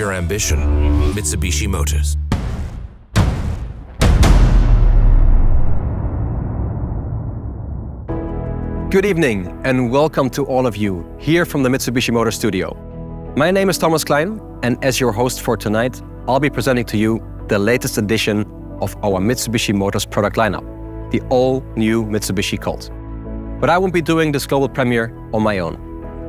your ambition. Mitsubishi Motors. Good evening and welcome to all of you here from the Mitsubishi Motors studio. My name is Thomas Klein, and as your host for tonight, I'll be presenting to you the latest edition of our Mitsubishi Motors product lineup, the all-new Mitsubishi COLT. But I won't be doing this global premiere on my own.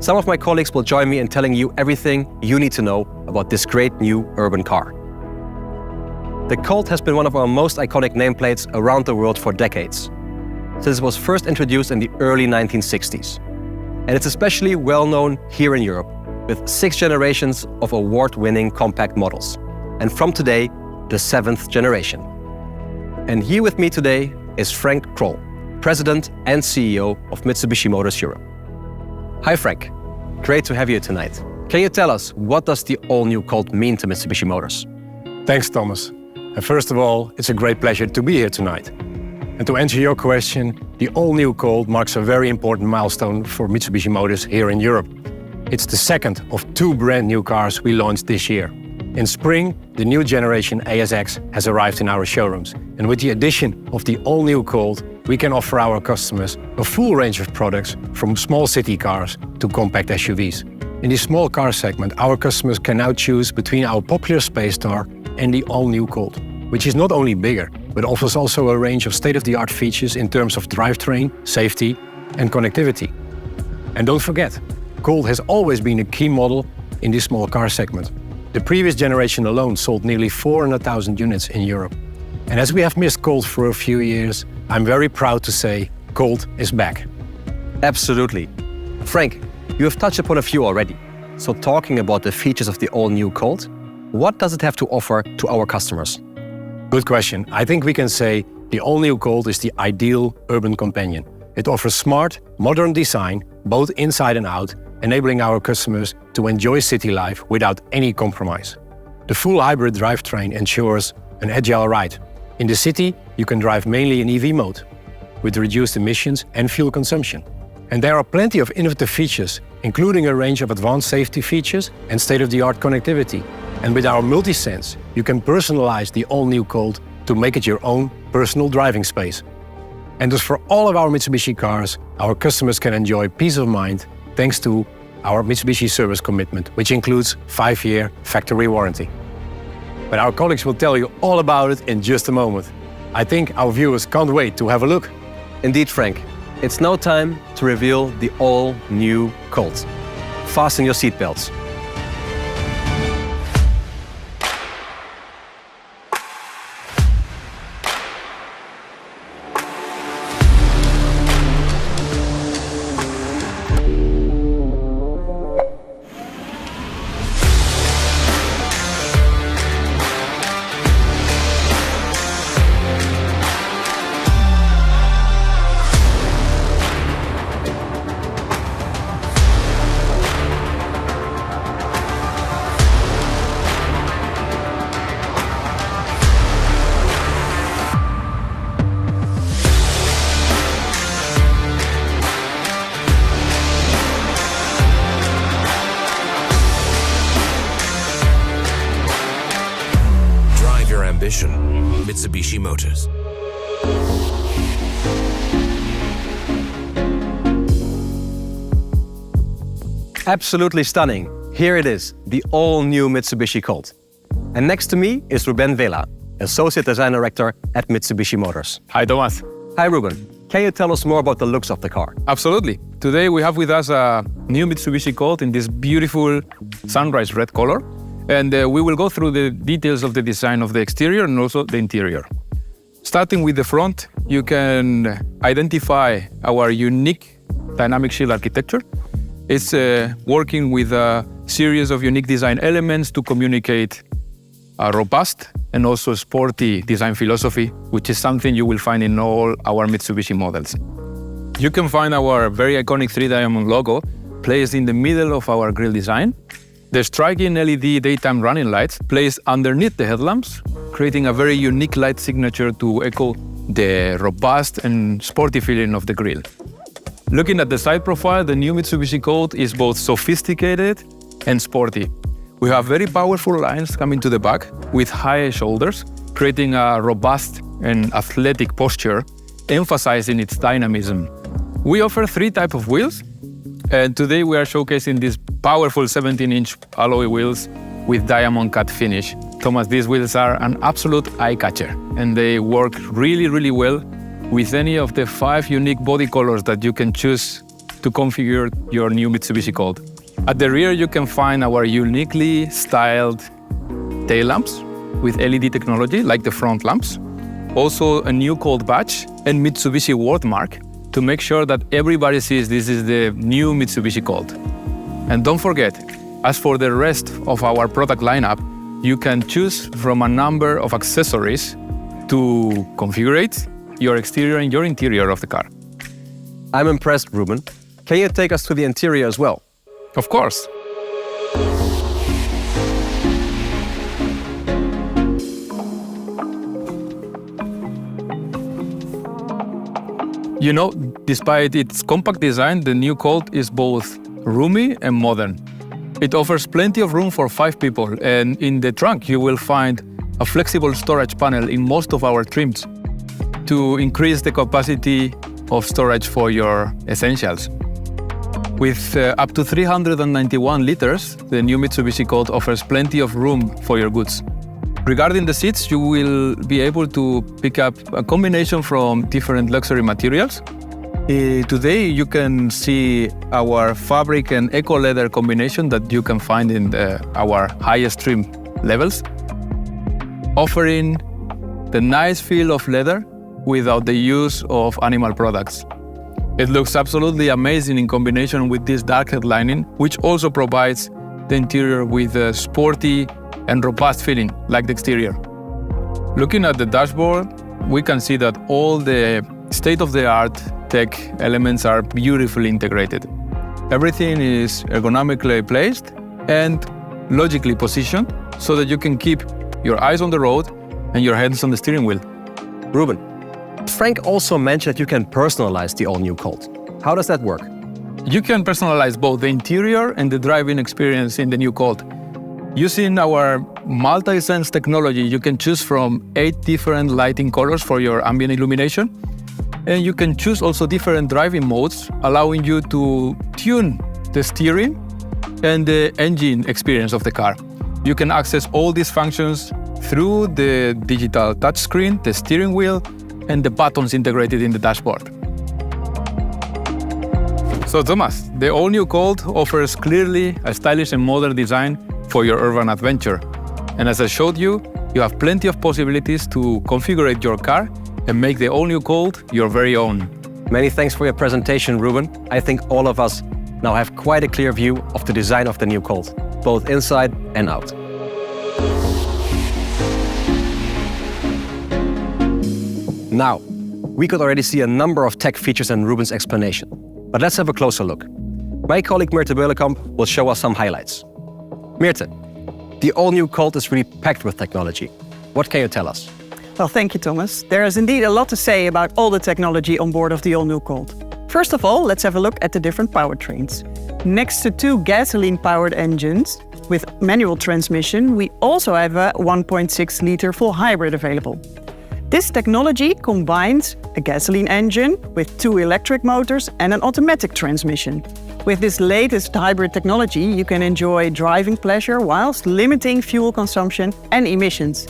Some of my colleagues will join me in telling you everything you need to know about this great new urban car. The COLT has been one of our most iconic nameplates around the world for decades, since it was first introduced in the early 1960s. And it's especially well known here in Europe, with 6 generations of award-winning compact models. And from today, the 7th generation. And here with me today is Frank Kroll, President and CEO of Mitsubishi Motors Europe. Hi Frank, great to have you tonight. Can you tell us, what does the all-new COLT mean to Mitsubishi Motors? Thanks, Thomas. And first of all, it's a great pleasure to be here tonight. And to answer your question, the all-new COLT marks a very important milestone for Mitsubishi Motors here in Europe. It's the second of 2 brand new cars we launched this year. In spring, the new generation ASX has arrived in our showrooms. And with the addition of the all-new COLT, we can offer our customers a full range of products from small city cars to compact SUVs. In the small car segment, our customers can now choose between our popular Space Star and the all-new COLT, which is not only bigger, but offers also a range of state-of-the-art features in terms of drivetrain, safety and connectivity. And don't forget, COLT has always been a key model in the small car segment. The previous generation alone sold nearly 400,000 units in Europe. And as we have missed COLT for a few years, I'm very proud to say COLT is back. Absolutely. Frank, you have touched upon a few already. So talking about the features of the all-new COLT, what does it have to offer to our customers? Good question. I think we can say the all-new COLT is the ideal urban companion. It offers smart, modern design, both inside and out, enabling our customers to enjoy city life without any compromise. The full hybrid drivetrain ensures an agile ride. In the city, you can drive mainly in EV mode, with reduced emissions and fuel consumption. And there are plenty of innovative features, including a range of advanced safety features and state-of-the-art connectivity. And with our MultiSense, you can personalize the all-new COLT to make it your own personal driving space. And as for all of our Mitsubishi cars, our customers can enjoy peace of mind thanks to our Mitsubishi service commitment, which includes 5-year factory warranty. But our colleagues will tell you all about it in just a moment. I think our viewers can't wait to have a look. Indeed, Frank. It's now time to reveal the all-new COLT. Fasten your seatbelts. Ambition. Mitsubishi Motors. Absolutely stunning. Here it is, the all-new Mitsubishi COLT. And next to me is Ruben Vela, Associate Design Director at Mitsubishi Motors. Hi, Thomas. Hi, Ruben. Can you tell us more about the looks of the car? Absolutely. Today we have with us a new Mitsubishi COLT in this beautiful sunrise red color. And we will go through the details of the design of the exterior and also the interior. Starting with the front, you can identify our unique dynamic shield architecture. It's working with a series of unique design elements to communicate a robust and also sporty design philosophy, which is something you will find in all our Mitsubishi models. You can find our very iconic 3-diamond logo placed in the middle of our grille design. The striking LED daytime running lights placed underneath the headlamps, creating a very unique light signature to echo the robust and sporty feeling of the grille. Looking at the side profile, the new Mitsubishi COLT is both sophisticated and sporty, We have very powerful lines coming to the back with high shoulders, creating a robust and athletic posture, emphasizing its dynamism. We offer 3 types of wheels, and today we are showcasing these powerful 17-inch alloy wheels with diamond cut finish. Thomas, these wheels are an absolute eye-catcher, and they work really, really well with any of the 5 unique body colors that you can choose to configure your new Mitsubishi COLT. At the rear, you can find our uniquely styled tail lamps with LED technology, like the front lamps. Also, a new COLT badge and Mitsubishi wordmark to make sure that everybody sees this is the new Mitsubishi COLT. And don't forget, as for the rest of our product lineup, you can choose from a number of accessories to configure your exterior and your interior of the car. I'm impressed, Ruben. Can you take us to the interior as well? Of course. You know, despite its compact design, the new COLT is both roomy and modern. It offers plenty of room for 5 people, and in the trunk you will find a flexible storage panel in most of our trims to increase the capacity of storage for your essentials. With up to 391 liters, the new Mitsubishi COLT offers plenty of room for your goods. Regarding the seats, you will be able to pick up a combination from different luxury materials. Today, you can see our fabric and eco leather combination that you can find in our highest trim levels, offering the nice feel of leather without the use of animal products. It looks absolutely amazing in combination with this dark headlining, which also provides the interior with a sporty and robust feeling like the exterior. Looking at the dashboard, we can see that all the state-of-the-art tech elements are beautifully integrated. Everything is ergonomically placed and logically positioned so that you can keep your eyes on the road and your hands on the steering wheel. Ruben, Frank also mentioned that you can personalize the all-new COLT. How does that work? You can personalize both the interior and the driving experience in the new COLT. Using our multi-sense technology, you can choose from 8 different lighting colors for your ambient illumination. And you can choose also different driving modes, allowing you to tune the steering and the engine experience of the car. You can access all these functions through the digital touchscreen, the steering wheel, and the buttons integrated in the dashboard. So Thomas, the all-new COLT offers clearly a stylish and modern design for your urban adventure. And as I showed you, you have plenty of possibilities to configure your car and make the all-new COLT your very own. Many thanks for your presentation, Ruben. I think all of us now have quite a clear view of the design of the new COLT, both inside and out. Now, we could already see a number of tech features in Ruben's explanation, but let's have a closer look. My colleague Mirte Beulekamp will show us some highlights. Mirte, the all-new COLT is really packed with technology. What can you tell us? Well, thank you, Thomas. There is indeed a lot to say about all the technology on board of the all-new COLT. First of all, let's have a look at the different powertrains. Next to 2 gasoline-powered engines with manual transmission, we also have a 1.6-liter full hybrid available. This technology combines a gasoline engine with 2 electric motors and an automatic transmission. With this latest hybrid technology, you can enjoy driving pleasure whilst limiting fuel consumption and emissions.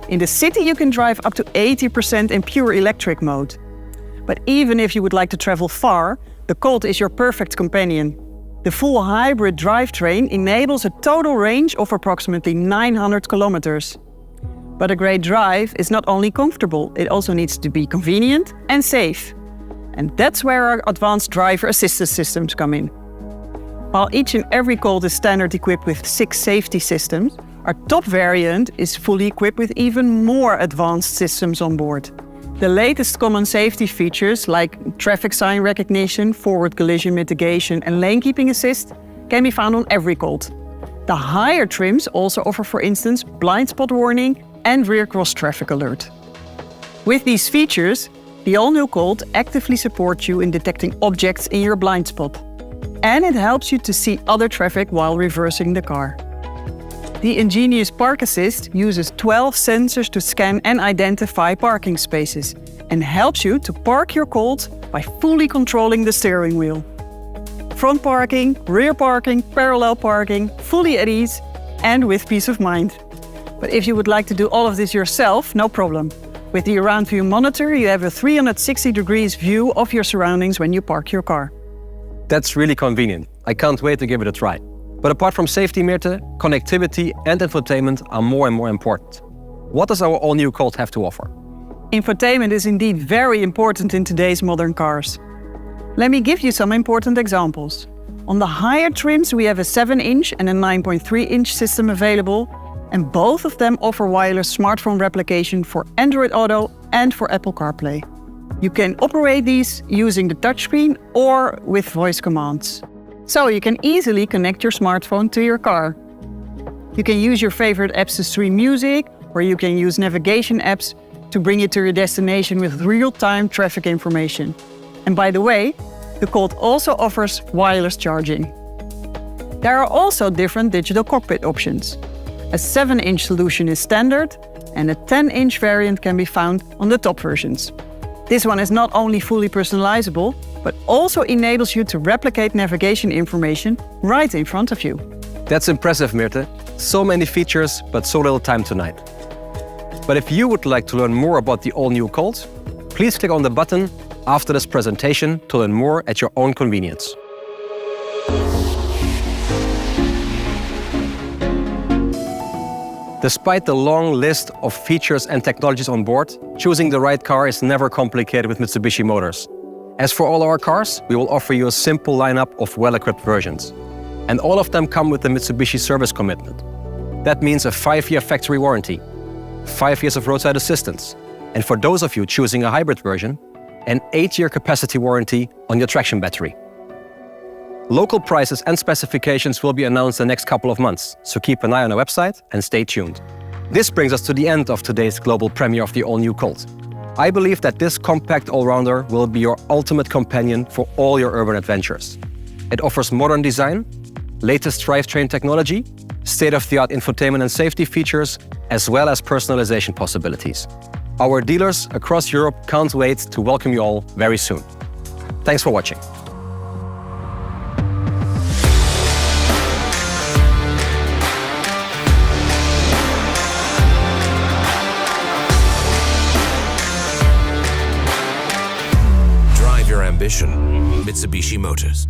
In the city, you can drive up to 80% in pure electric mode. But even if you would like to travel far, the COLT is your perfect companion. The full hybrid drivetrain enables a total range of approximately 900 kilometers. But a great drive is not only comfortable, it also needs to be convenient and safe. And that's where our advanced driver assistance systems come in. While each and every COLT is standard equipped with 6 safety systems, our top variant is fully equipped with even more advanced systems on board. The latest common safety features like traffic sign recognition, forward collision mitigation and lane keeping assist can be found on every COLT. The higher trims also offer, for instance, blind spot warning and rear cross traffic alert. With these features, the all-new COLT actively supports you in detecting objects in your blind spot. And it helps you to see other traffic while reversing the car. The ingenious Park Assist uses 12 sensors to scan and identify parking spaces and helps you to park your Colt by fully controlling the steering wheel. Front parking, rear parking, parallel parking, fully at ease and with peace of mind. But if you would like to do all of this yourself, no problem. With the Around View monitor, you have a 360 degrees view of your surroundings when you park your car. That's really convenient. I can't wait to give it a try. But apart from safety, Mirte, connectivity and infotainment are more and more important. What does our all-new Colt have to offer? Infotainment is indeed very important in today's modern cars. Let me give you some important examples. On the higher trims, we have a 7-inch and a 9.3-inch system available, and both of them offer wireless smartphone replication for Android Auto and for Apple CarPlay. You can operate these using the touchscreen or with voice commands. So you can easily connect your smartphone to your car. You can use your favorite apps to stream music, or you can use navigation apps to bring you to your destination with real-time traffic information. And by the way, the Colt also offers wireless charging. There are also different digital cockpit options. A 7-inch solution is standard, and a 10-inch variant can be found on the top versions. This one is not only fully personalizable, but also enables you to replicate navigation information right in front of you. That's impressive, Mirte. So many features, but so little time tonight. But if you would like to learn more about the all-new Colt, please click on the button after this presentation to learn more at your own convenience. Despite the long list of features and technologies on board, choosing the right car is never complicated with Mitsubishi Motors. As for all our cars, we will offer you a simple lineup of well-equipped versions. And all of them come with the Mitsubishi service commitment. That means a 5-year factory warranty, 5 years of roadside assistance, and for those of you choosing a hybrid version, an 8-year capacity warranty on your traction battery. Local prices and specifications will be announced the next couple of months, so keep an eye on our website and stay tuned. This brings us to the end of today's global premiere of the all-new Colt. I believe that this compact all-rounder will be your ultimate companion for all your urban adventures. It offers modern design, latest drivetrain technology, state-of-the-art infotainment and safety features, as well as personalization possibilities. Our dealers across Europe can't wait to welcome you all very soon. Thanks for watching. Drive your ambition, Mitsubishi Motors.